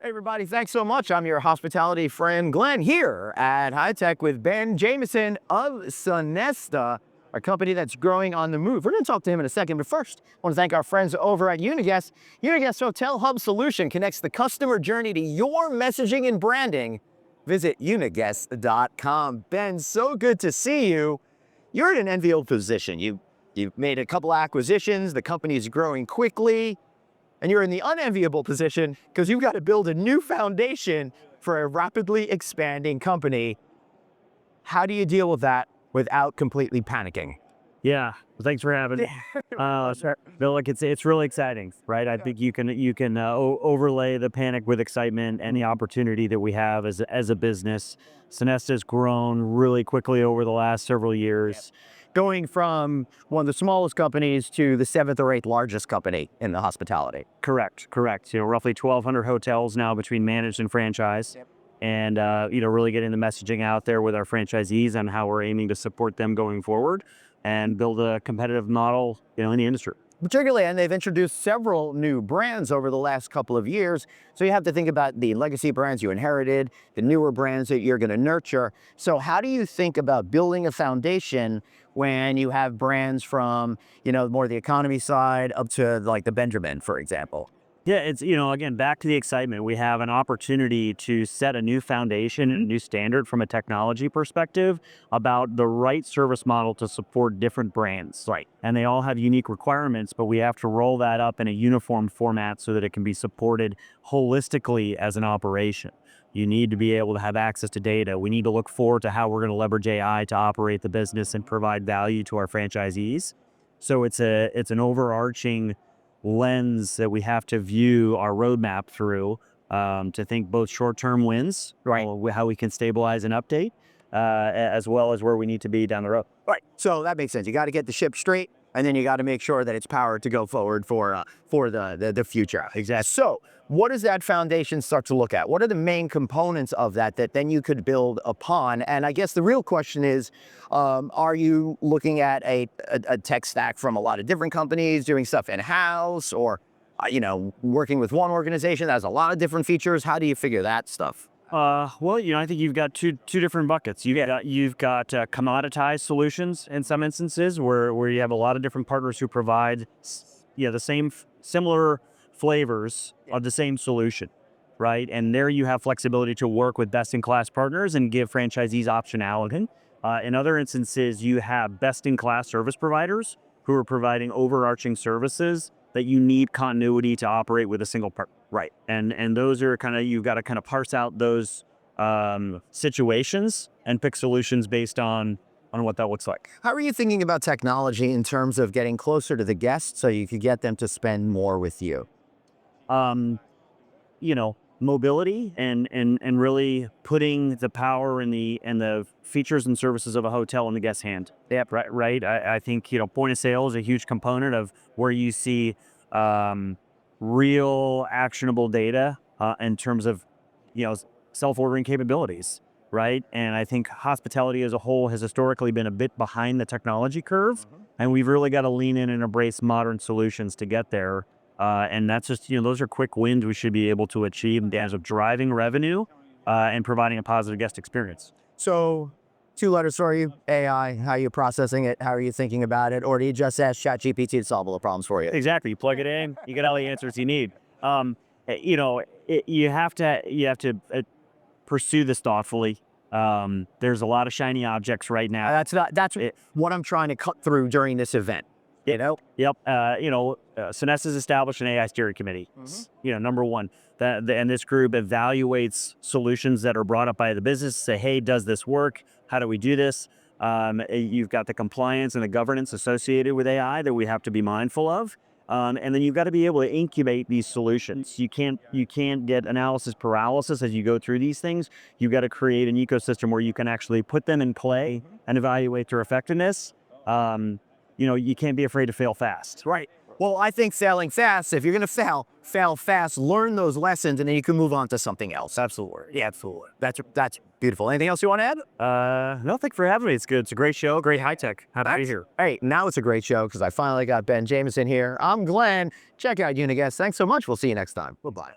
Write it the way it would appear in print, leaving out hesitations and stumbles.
Hey everybody, thanks so much. I'm your hospitality friend Glenn here at HITEC with Ben Jamieson of Sonesta, a company that's growing on the move. We're going to talk to him in a second, but first, I want to thank our friends over at Uniguest. Uniguest Hotel Hub Solution connects the customer journey to your messaging and branding. Visit uniguest.com. Ben, so good to see you. You're in an enviable position. You've made a couple acquisitions. The company is growing quickly. And you're in the unenviable position because you've got to build a new foundation for a rapidly expanding company. How do you deal with that without completely panicking? Yeah, well, thanks for having me. Bill, look, it's really exciting, right? I think you can overlay the panic with excitement and the opportunity that we have as a business. Sonesta has grown really quickly over the last several years. Going from one of the smallest companies to the 7th or 8th largest company in the hospitality. Correct. Roughly 1,200 hotels now between managed and franchise. And, really getting the messaging out there with our franchisees on how we're aiming to support them going forward and build a competitive model, in the industry. Particularly, and they've introduced several new brands over the last couple of years. So you have to think about the legacy brands you inherited, the newer brands that you're going to nurture. So how do you think about building a foundation when you have brands from, more the economy side up to like the Benjamin, for example? Yeah, it's, again, back to the excitement. We have an opportunity to set a new foundation and a new standard from a technology perspective about the right service model to support different brands. Right. And they all have unique requirements, but we have to roll that up in a uniform format so that it can be supported holistically as an operation. You need to be able to have access to data. We need to look forward to how we're going to leverage AI to operate the business and provide value to our franchisees. So it's an overarching lens that we have to view our roadmap through, to think both short-term wins, Right. How we can stabilize and update, as well as where we need to be down the road. Right. So that makes sense. You got to get the ship straight, and then you got to make sure that it's powered to go forward for the future. Exactly. So what does that foundation start to look at? What are the main components of that then you could build upon? And I guess the real question is, are you looking at a tech stack from a lot of different companies doing stuff in-house, or working with one organization that has a lot of different features? How do you figure that stuff? Well, I think you've got two different buckets. You've got commoditized solutions in some instances where you have a lot of different partners who provide the same similar flavors of the same solution, right? And there you have flexibility to work with best-in-class partners and give franchisees optionality. In other instances, you have best-in-class service providers who are providing overarching services that you need continuity to operate with a single partner. Right. And those are you've got to parse out those situations and pick solutions based on what that looks like. How are you thinking about technology in terms of getting closer to the guests so you could get them to spend more with you? Mobility and really putting the power and the features and services of a hotel in the guest's hand. Yep. Right. I think, point of sale is a huge component of where you see real actionable data in terms of, self-ordering capabilities. Right. And I think hospitality as a whole has historically been a bit behind the technology curve. And we've really got to lean in and embrace modern solutions to get there. And that's just, those are quick wins we should be able to achieve in terms of driving revenue and providing a positive guest experience. So 2 letters for you: AI. How are you processing it? How are you thinking about it? Or do you just ask ChatGPT to solve all the problems for you? Exactly. You plug it in, you get all the answers you need. You have to pursue this thoughtfully. There's a lot of shiny objects right now. That's what I'm trying to cut through during this event. Yep. Sonesta's established an AI steering committee. Number one, and this group evaluates solutions that are brought up by the business. Say, hey, does this work? How do we do this? You've got the compliance and the governance associated with AI that we have to be mindful of. And then you've got to be able to incubate these solutions. You can't get analysis paralysis as you go through these things. You've got to create an ecosystem where you can actually put them in play and evaluate their effectiveness. You can't be afraid to fail fast. Right. Well, I think failing fast, if you're going to fail fast, learn those lessons, and then you can move on to something else. Absolutely. Yeah, absolutely. That's beautiful. Anything else you want to add? No, thank you for having me. It's good. It's a great show. Great HITEC. Happy to be here. Hey, now it's a great show because I finally got Ben Jamieson here. I'm Glenn. Check out Uniguest. Thanks so much. We'll see you next time. Bye-bye.